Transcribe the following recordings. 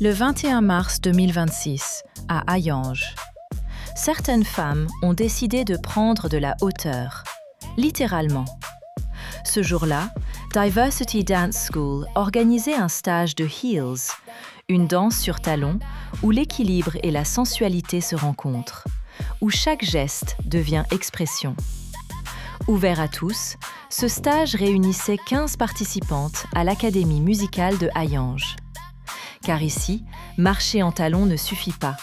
Le 21 mars 2026, à Hayange, certaines femmes ont décidé de prendre de la hauteur, littéralement. Ce jour-là, Diversity Dance School organisait un stage de Heels, une danse sur talons où l'équilibre et la sensualité se rencontrent, où chaque geste devient expression. Ouvert à tous, ce stage réunissait 15 participantes à l'Académie musicale de Hayange. Car ici, marcher en talons ne suffit pas.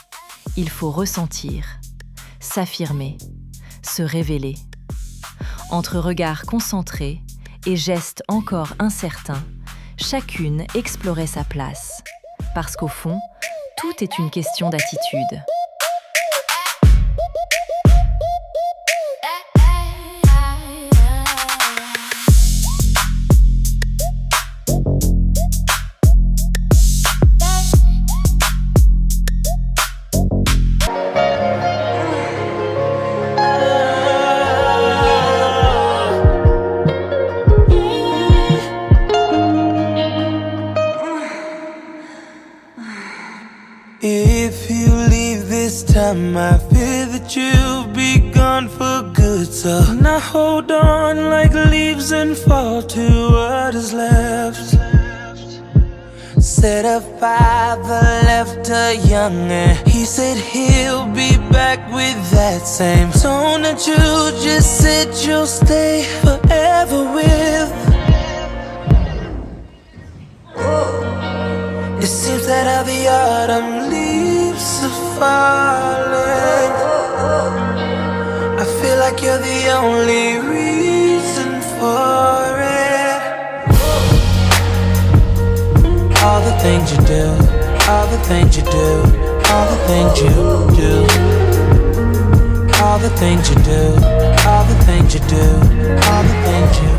Il faut ressentir, s'affirmer, se révéler. Entre regards concentrés et gestes encore incertains, chacune explorait sa place. Parce qu'au fond, tout est une question d'attitude. If you leave this time, I fear that you'll be gone for good. So now hold on like leaves and fall to what is left. Said a father left her young and he said he'll be back with that same tone that you just said you'll stay forever with. It seems that all the autumn leaves are falling. I feel like you're the only reason for it. All the things you do, all the things you do, all the things you do. All the things you do, all the things you do, all the things you do.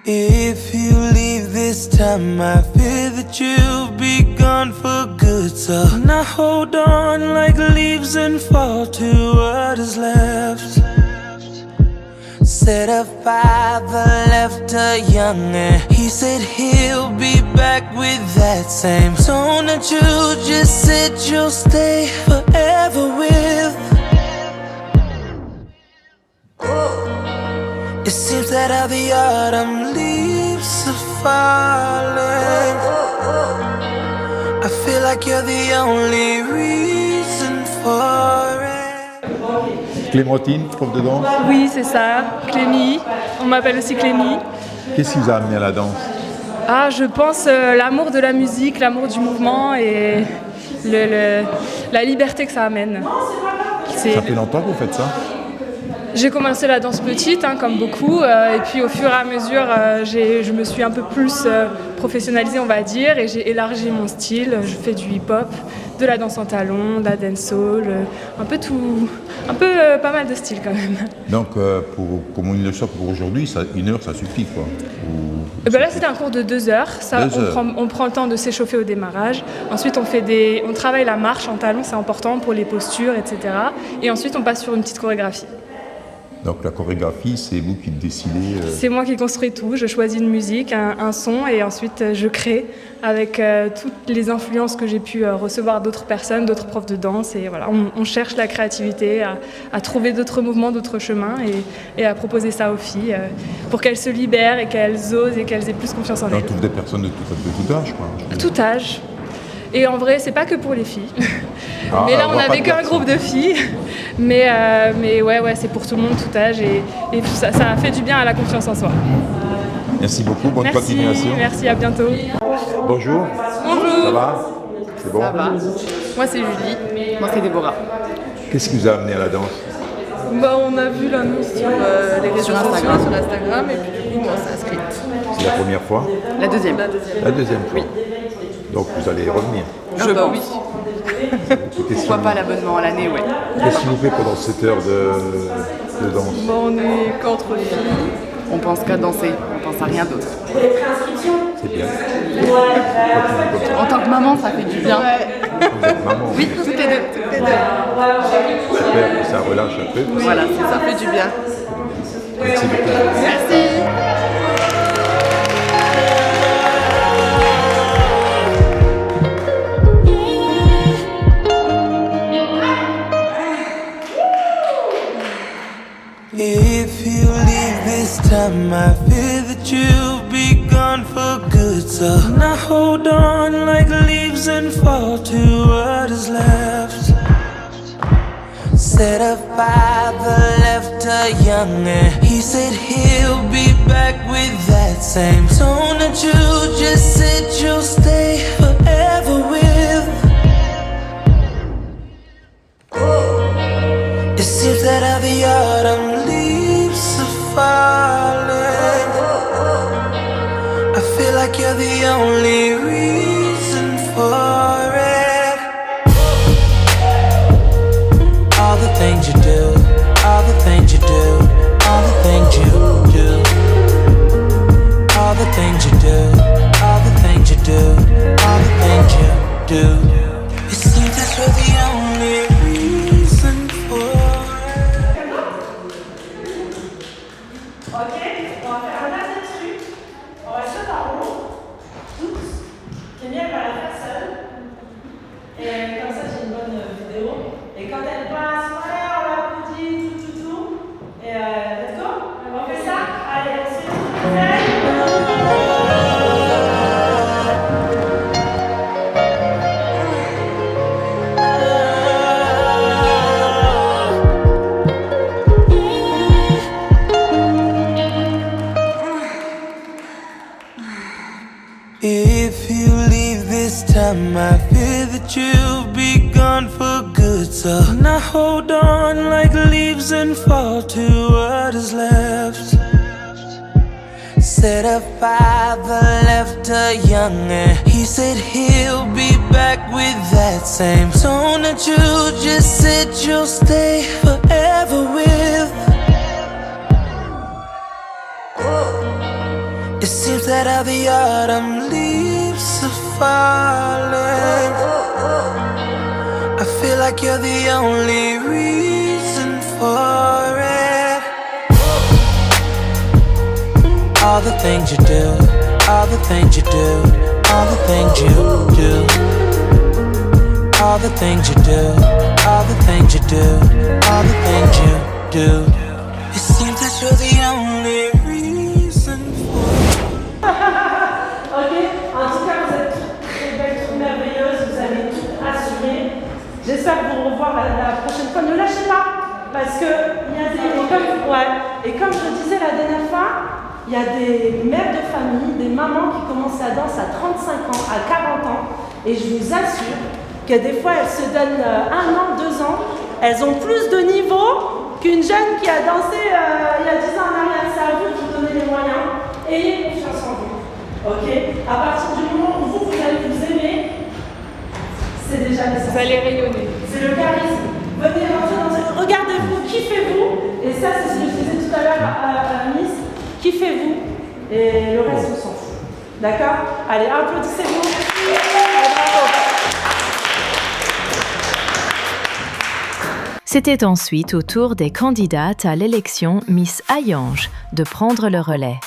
If you leave this time, I fear that you'll be gone for good. So now hold on like leaves and fall to what is left. Said a father left her young and he said he'll be back with that same tone that you just said you'll stay forever with. It seems that all the autumn leaves are falling. I feel like you're the only reason for it. Clémentine, prof de danse. Oui, c'est ça, Clémy. On m'appelle aussi Clémy. Qu'est-ce qui vous a amené à la danse? Ah, je pense l'amour de la musique, l'amour du mouvement et la liberté que ça amène. Ça fait longtemps que vous faites ça? J'ai commencé la danse petite, comme beaucoup, et puis au fur et à mesure, je me suis un peu plus professionnalisée, on va dire, et j'ai élargi mon style. Je fais du hip-hop, de la danse en talons, de la dancehall, un peu tout, pas mal de styles quand même. Donc, comme une leçon pour aujourd'hui, 1 heure, ça suffit, quoi? Là, c'était un cours de 2 heures. On prend le temps de s'échauffer au démarrage. Ensuite, on travaille la marche en talons, c'est important pour les postures, etc. Et ensuite, on passe sur une petite chorégraphie. Donc la chorégraphie, c'est vous qui décidez C'est moi qui construis tout. Je choisis une musique, un son et ensuite je crée avec toutes les influences que j'ai pu recevoir d'autres personnes, d'autres profs de danse. Et voilà, on cherche la créativité, à trouver d'autres mouvements, d'autres chemins et à proposer ça aux filles pour qu'elles se libèrent et qu'elles osent et qu'elles aient plus confiance en elles. On trouve des personnes de tout âge, quoi. Tout âge. Et en vrai, c'est pas que pour les filles. Mais là, on n'avait qu'un groupe de filles. Mais ouais, c'est pour tout le monde, tout âge. Et ça a fait du bien à la confiance en soi. Merci beaucoup, bonne continuation. Merci, à bientôt. Bonjour. Bonjour. Ça va? C'est bon? Ça va. Moi, c'est Julie. Moi, c'est Déborah. Qu'est-ce qui vous a amené à la danse? On a vu l'annonce sur les réseaux sociaux, sur Instagram, et puis du coup, on s'est inscrite. C'est la première fois? La deuxième. La deuxième fois? Oui. Donc vous allez revenir? Je pense. Oui. Pourquoi pas l'abonnement à l'année, ouais. Qu'est-ce qu'il vous fait pendant 7 heures de danse? On est qu'entre filles, On pense qu'à danser, on pense à rien d'autre. C'est bien. En tant que maman, ça fait du bien. Maman, Oui, toutes les deux. ça relâche un peu. Voilà, ça fait du bien. Merci beaucoup. Merci. If you leave this time, I fear that you'll be gone for good. So now hold on like leaves and fall to what is left. Said a father left a young and he said he'll be back with that same tone that you just said you'll stay forever with. It seems that all the autumn leaves are falling. I feel like you're the only reason for it. All the things you do, all the things you do, all the things you do, all the things you do, all the things you do, all the things you do. It seems that you're the only reason for it. Ok, on va faire un là-dessus. On va se en haut, tous. Kémy, elle va la faire seule. Et comme ça, j'ai une bonne vidéo. Et quand elle passe, ouais, on l'applaudit, tout. Et let's go. On fait ça. Allez, on se fait If you leave this time, I fear that you'll be gone for good. So now hold on like leaves and fall to what is left. Said a father left a young and he said he'll be back with that same tone that you just said you'll stay forever with. It seems that all the autumn leaves are falling. I feel like you're the only reason for it. All the things you do, all the things you do, all the things you do, all the things you do, all the things you do, all the things you do. It seems that you're the only reason for it. Ok, en tout cas, vous êtes toutes très belles, toutes merveilleuses, vous avez tout assuré. J'espère vous revoir la prochaine fois. Ne lâchez pas, parce que il y a des. Et comme je le disais la dernière fois, il y a des mères de famille, des mamans qui commencent la danse à 35 ans, à 40 ans, et je vous assure que des fois elles se donnent 1 an, 2 ans, elles ont plus de niveau qu'une jeune qui a dansé il y a 10 ans en arrière. C'est à vous de vous donner les moyens. Ayez confiance en vous. Ok. À partir du moment où vous allez vous aimer, c'est déjà nécessaire. Vous allez rayonner. C'est le charisme. Venez rentrer dans cette... Regardez-vous, kiffez-vous. Et ça, c'est ce que je disais tout à l'heure à Miss. Kiffez-vous. Et le reste, on s'en fout. D'accord? Allez, applaudissez-vous. Bravo. C'était ensuite au tour des candidates à l'élection Miss Hayange de prendre le relais.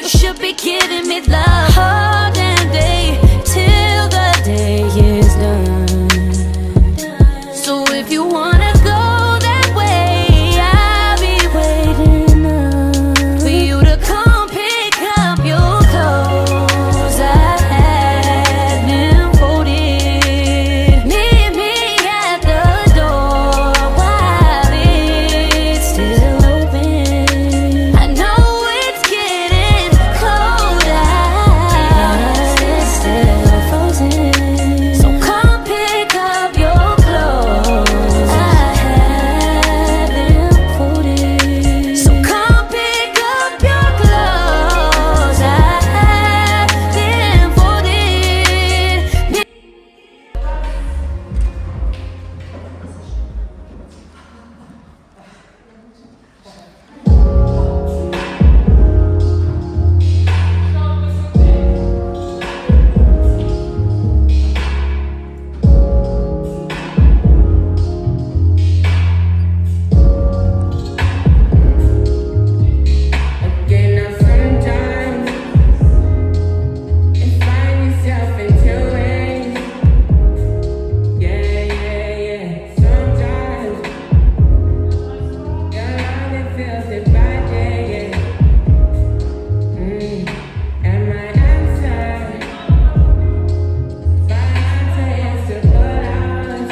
You should be giving me love all damn day till the day is done. So if you wanna go that way, I'll be waiting up for you to come pick up your clothes. I had them folded. Meet me at the door while it's still open. I know it's getting cold out, it's still frozen. So come pick up your clothes. I have them folded. So come pick up your clothes. I have them folded. Again, now sometimes you find yourself in two ways. Yeah. Sometimes your love feels divided. And my answer is to put out.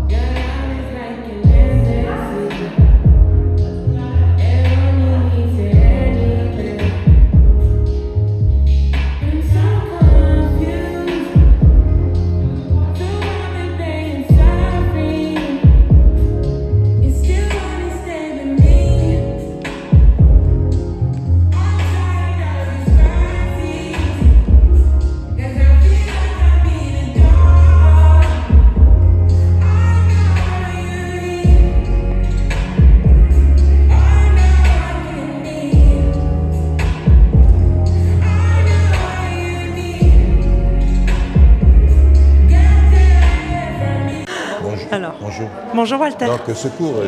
Your love is like an endless. I'm so confused. So I've been paying sorry. You still wanna stay with me? I'm tired of these parties. 'Cause I feel like I'm being adored. I know you need. I know you need. Alors, Bonjour. bonjour Walter. Donc ce cours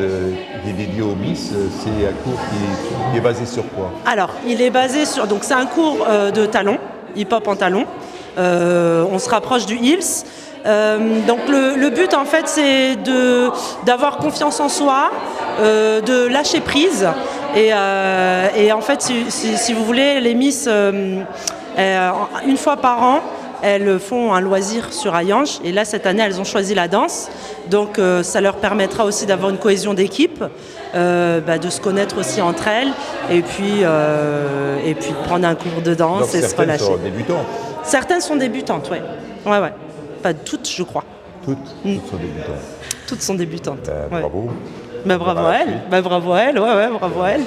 qui est dédié aux Miss, c'est un cours qui est basé sur quoi? Alors, il est basé sur. Donc, c'est un cours de talon, hip-hop en talon. On se rapproche du Hills. Donc, le but, en fait, c'est d'avoir confiance en soi, de lâcher prise. Et en fait, si vous voulez, les Miss, une fois par an, elles font un loisir sur Hayange. Et là, cette année, elles ont choisi la danse. Donc, ça leur permettra aussi d'avoir une cohésion d'équipe, de se connaître aussi entre elles. Et puis de prendre un cours de danse Donc et se certaines relâcher. sont débutantes. Certaines sont débutantes, oui. Ouais. Pas toutes, je crois. Toutes sont débutantes. Toutes sont débutantes. Ouais. Bravo. Bravo à elle. Bravo à elle, bravo à elle.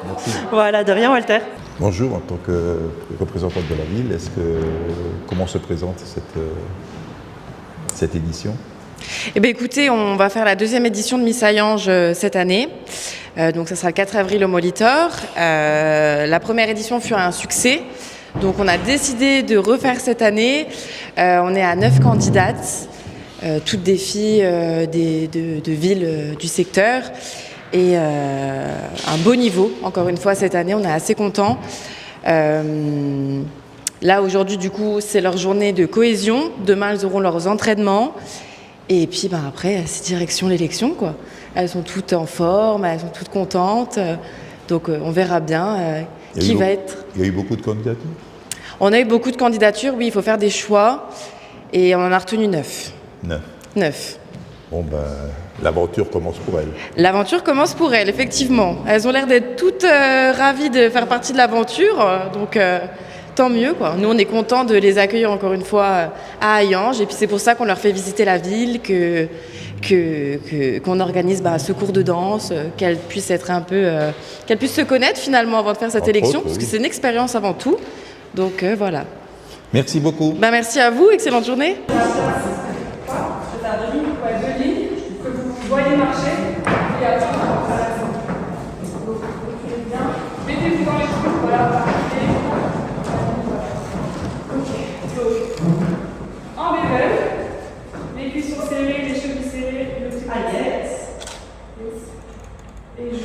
Merci. Voilà, de rien, Walter. Bonjour, en tant que représentante de la ville, comment se présente cette édition? Eh bien, écoutez, on va faire la deuxième édition de Miss Hayange cette année. Donc, ça sera le 4 avril au Molitor. La première édition fut un succès. Donc, on a décidé de refaire cette année. On est à 9 candidates, toutes des filles de villes du secteur. Et un beau niveau, encore une fois, cette année. On est assez contents. Là, aujourd'hui, du coup, c'est leur journée de cohésion. Demain, elles auront leurs entraînements. Et puis après, c'est direction l'élection, quoi. Elles sont toutes en forme, elles sont toutes contentes. Donc on verra bien qui va être. Il y a eu beaucoup de candidatures? On a eu beaucoup de candidatures, oui, il faut faire des choix. Et on en a retenu 9. 9. Bon, l'aventure commence pour elles. L'aventure commence pour elles, effectivement. Elles ont l'air d'être toutes ravies de faire partie de l'aventure. Donc tant mieux, quoi. Nous, on est contents de les accueillir encore une fois à Hayange. Et puis c'est pour ça qu'on leur fait visiter la ville, qu'on organise ce cours de danse, qu'elles puissent être un peu, qu'elles puissent se connaître finalement avant de faire cette élection, parce que c'est une expérience avant tout. Donc voilà. Merci beaucoup. Merci à vous, excellente journée. Voyez marcher et après mettez-vous dans les trous, voilà. En bébel, les cuisses sont serrées, les chevilles serrées, le petit yes. Et je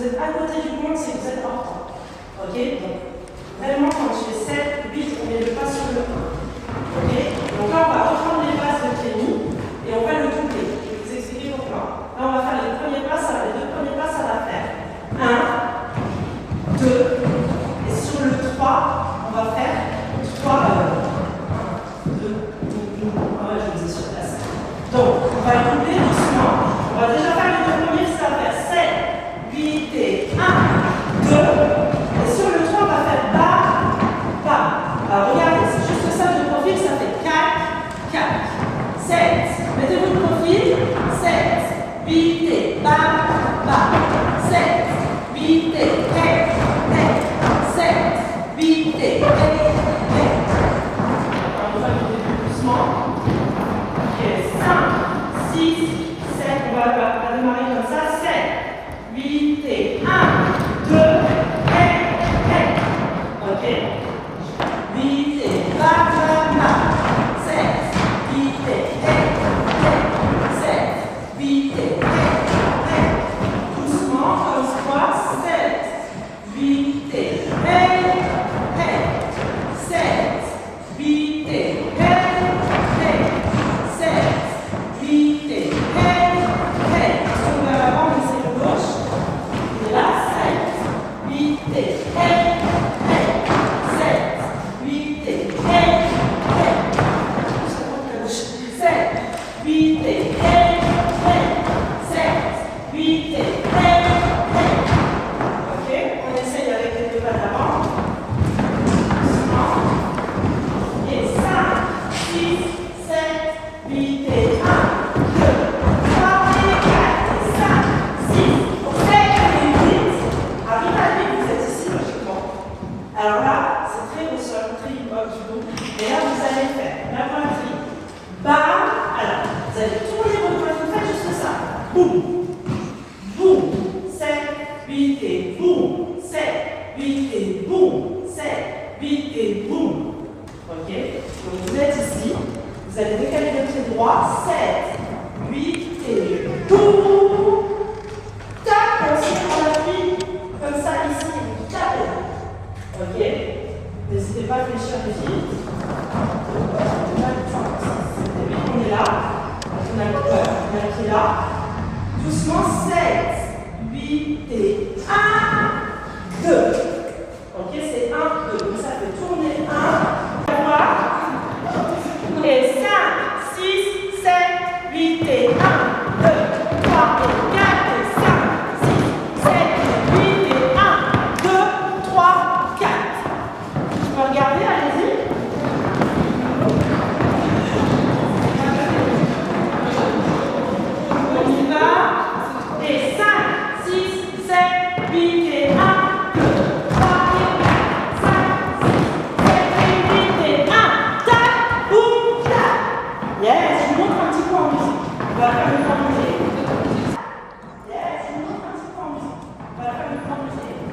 vous êtes à côté du monde, c'est que vous êtes hors temps. Ok? Donc, vraiment, quand je fais 7, 8, on met le pas sur le 1. Ok? Donc là, on va reprendre les bases de Clémy et on va le doubler. Je vais vous expliquer pourquoi. Là, on va faire les premiers pas, les deux premiers pas, ça va faire 1, 2, et sur le 3, on va faire 3, 1, 2, ouais, je vous ai sur place. Donc, on va doubler doucement. On va déjà faire les deux premiers, ça va faire 7, 8 et 1, 2. Et sur le 3, on va faire bas, bas. Alors regardez, c'est juste ça de profil, ça fait 4, 4, 7. Mettez-vous de profil, 7, 8 et bas, bas. 7, 8 et 7, 8 et on va le doucement. Ok, 5, 6, 7, on va démarrer comme ça, 7, 8 et 1, 2, et, ok, 8 et bas, bas, bas, 7, 8 et 7, 8 et doucement, comme squat, 7, 8 et 7, 8 et 7, 8 et on va l'avant, mais c'est le gauche. Et là, 7, 8 et 7, 8 et 7, 8 et 7, 8 et ok, on essaye avec les deux pas d'avant. Et 5, 6, 7, 8 et 1, 2, 3 et 4 et 5, 6, 7 et 8. Arrive à 8, vous êtes ici logiquement. Alors là, c'est très beau sol, très hip-hop du coup. Et là, vous allez faire la poitrine. Bam. Alors, vous allez tourner votre poitrine, faites juste ça. Boum. Boum. 7, 8 et boum. 7, 8 et boum. 7, 8 et boum. Ok? Donc vous êtes ici. Vous allez décaler le pied droit. 7, 8 et boum. Tac. Ensuite, on appuie comme ça ici. Tapez. Ok? N'hésitez pas à fléchir les filles. On est là. On a le pied là. Doucement. 7, 8 et 1, 2. Ok, c'est 1, 2. Donc ça fait tourner 1, 3, et 5, 6, 7, 8 et 1, 2, 3 et 4 et 5, 6, 7, 8 et 1, 2, 3, 4. Tu peux regarder, allez-y. On y va. Et 5, 6, 7, 8 et 1, 2, 3 et 4, 5, 6, 7 et 8 et 1. Tac, boum, tac. Yes, je vous montre un petit peu en musique. On va faire une fois en musique. Yes, je vous montre un petit peu en musique. On va faire une fois en musique.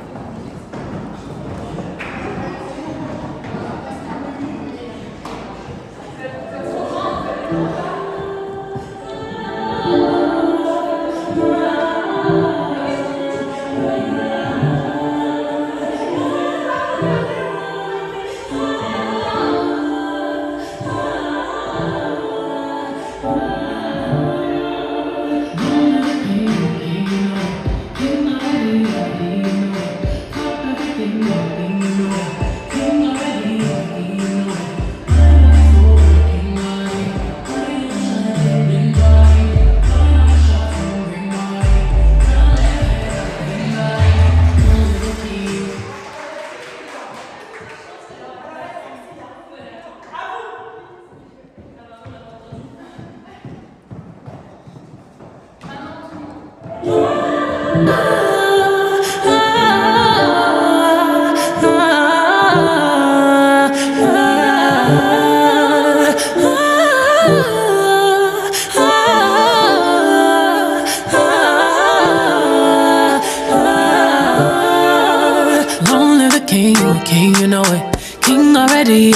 king, you know it. King already,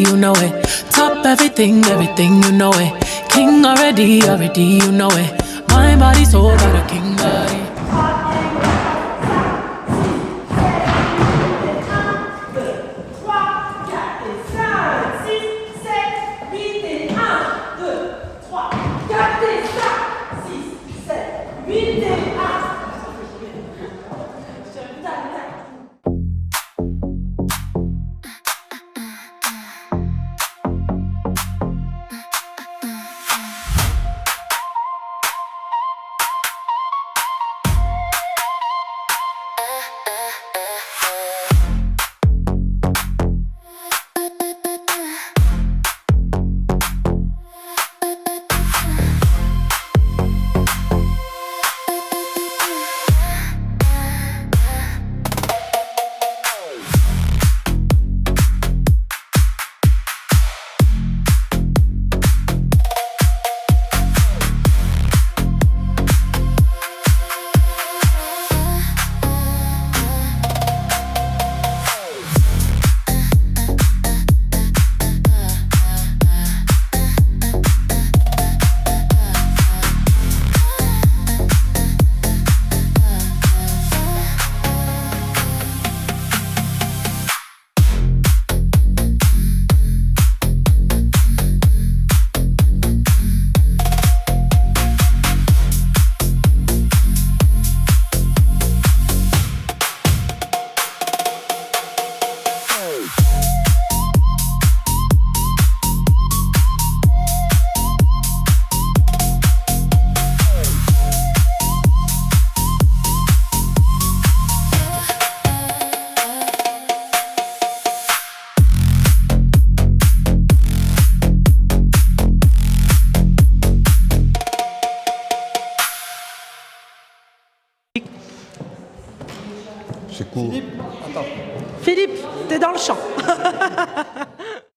you know it. Top everything, you know it. King already, you know it. My body, soul, got a king body. c'est court. Philippe, t'es dans le champ.